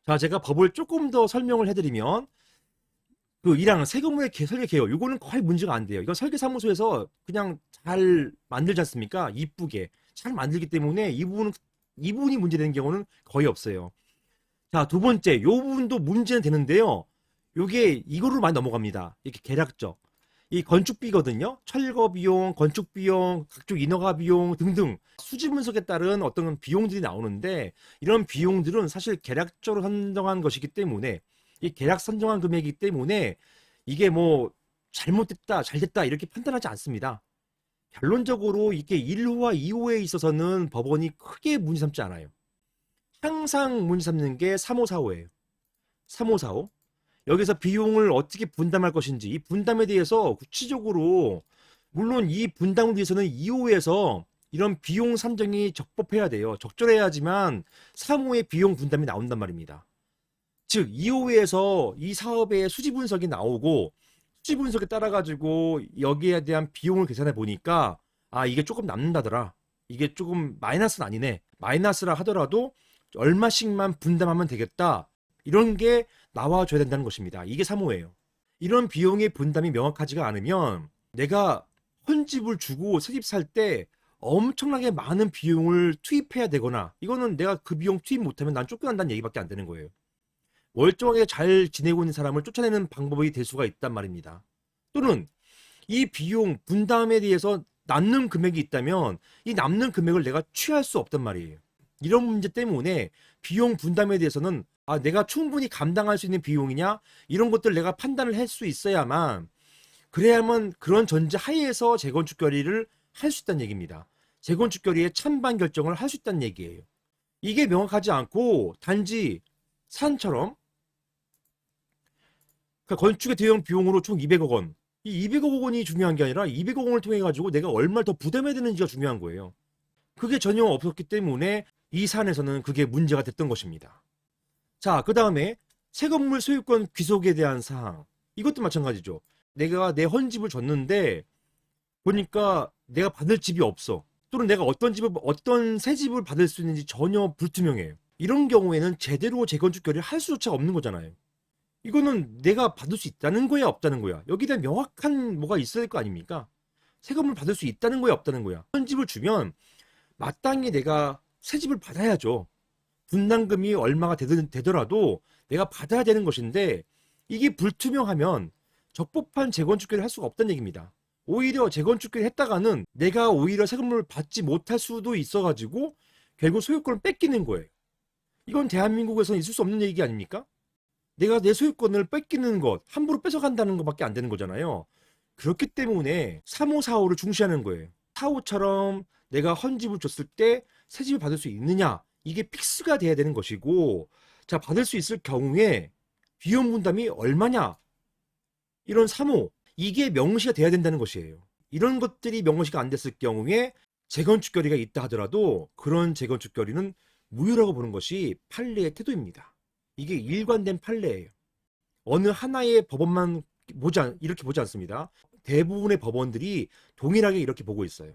자, 제가 법을 조금 더 설명을 해드리면, 그 1항 세금의 설계 개요. 이거는 거의 문제가 안 돼요. 이건 설계사무소에서 그냥 잘 만들지 않습니까? 이쁘게 잘 만들기 때문에 이 부분이 문제되는 경우는 거의 없어요. 자, 두 번째, 요 부분도 문제는 되는데요. 요게 이거로 많이 넘어갑니다. 이렇게 계략적. 이 건축비거든요. 철거 비용, 건축 비용, 각종 인허가 비용 등등 수지 분석에 따른 어떤 비용들이 나오는데, 이런 비용들은 사실 계략적으로 선정한 것이기 때문에, 이 계략 선정한 금액이기 때문에 이게 뭐 잘못됐다, 잘됐다 이렇게 판단하지 않습니다. 결론적으로 이게 1호와 2호에 있어서는 법원이 크게 문제 삼지 않아요. 항상 문제 삼는 게 3호, 4호예요. 3호, 4호. 여기서 비용을 어떻게 분담할 것인지, 이 분담에 대해서 구체적으로, 물론 이 분담을 위해서는 2호에서 이런 비용 산정이 적법해야 돼요. 적절해야지만 3호의 비용 분담이 나온단 말입니다. 즉 2호에서 이 사업의 수지 분석이 나오고, 수지 분석에 따라 가지고 여기에 대한 비용을 계산해 보니까, 아 이게 조금 남는다더라, 이게 조금 마이너스는 아니네, 마이너스라 하더라도 얼마씩만 분담하면 되겠다, 이런 게 나와줘야 된다는 것입니다. 이게 3호예요. 이런 비용의 분담이 명확하지가 않으면 내가 헌집을 주고 새 집 살 때 엄청나게 많은 비용을 투입해야 되거나, 이거는 내가 그 비용 투입 못하면 난 쫓겨난다는 얘기밖에 안 되는 거예요. 멀쩡하게 잘 지내고 있는 사람을 쫓아내는 방법이 될 수가 있단 말입니다. 또는 이 비용 분담에 대해서 남는 금액이 있다면 이 남는 금액을 내가 취할 수 없단 말이에요. 이런 문제 때문에 비용 분담에 대해서는, 아 내가 충분히 감당할 수 있는 비용이냐, 이런 것들 내가 판단을 할 수 있어야만, 그래야만 그런 전제 하에서 재건축 결의를 할 수 있다는 얘기입니다. 재건축 결의의 찬반 결정을 할 수 있다는 얘기예요. 이게 명확하지 않고 단지 산처럼, 그러니까 건축의 대형 비용으로 총 200억 원. 이 200억 원이 중요한 게 아니라 200억 원을 통해 가지고 내가 얼마를 더 부담해야 되는지가 중요한 거예요. 그게 전혀 없었기 때문에 이 사안에서는 그게 문제가 됐던 것입니다. 자, 그 다음에 새 건물 소유권 귀속에 대한 사항. 이것도 마찬가지죠. 내가 내 헌집을 줬는데 보니까 내가 받을 집이 없어. 또는 내가 어떤 새 집을 받을 수 있는지 전혀 불투명해요. 이런 경우에는 제대로 재건축 결의를 할 수조차 없는 거잖아요. 이거는 내가 받을 수 있다는 거야, 없다는 거야? 여기에 대한 명확한 뭐가 있어야 될 거 아닙니까? 세금을 받을 수 있다는 거야, 없다는 거야? 한 집을 주면 마땅히 내가 새 집을 받아야죠. 분담금이 얼마가 되더라도 내가 받아야 되는 것인데, 이게 불투명하면 적법한 재건축계를 할 수가 없다는 얘기입니다. 오히려 재건축계를 했다가는 내가 오히려 세금을 받지 못할 수도 있어가지고 결국 소유권을 뺏기는 거예요. 이건 대한민국에서는 있을 수 없는 얘기 아닙니까? 내가 내 소유권을 뺏기는 것, 함부로 뺏어간다는 것밖에 안 되는 거잖아요. 그렇기 때문에 3호, 4호를 중시하는 거예요. 4호처럼 내가 헌집을 줬을 때 새 집을 받을 수 있느냐, 이게 픽스가 돼야 되는 것이고, 자, 받을 수 있을 경우에 비용 분담이 얼마냐, 이런 3호, 이게 명시가 돼야 된다는 것이에요. 이런 것들이 명시가 안 됐을 경우에 재건축 결의가 있다 하더라도 그런 재건축 결의는 무효라고 보는 것이 판례의 태도입니다. 이게 일관된 판례예요. 어느 하나의 법원만 이렇게 보지 않습니다. 대부분의 법원들이 동일하게 이렇게 보고 있어요.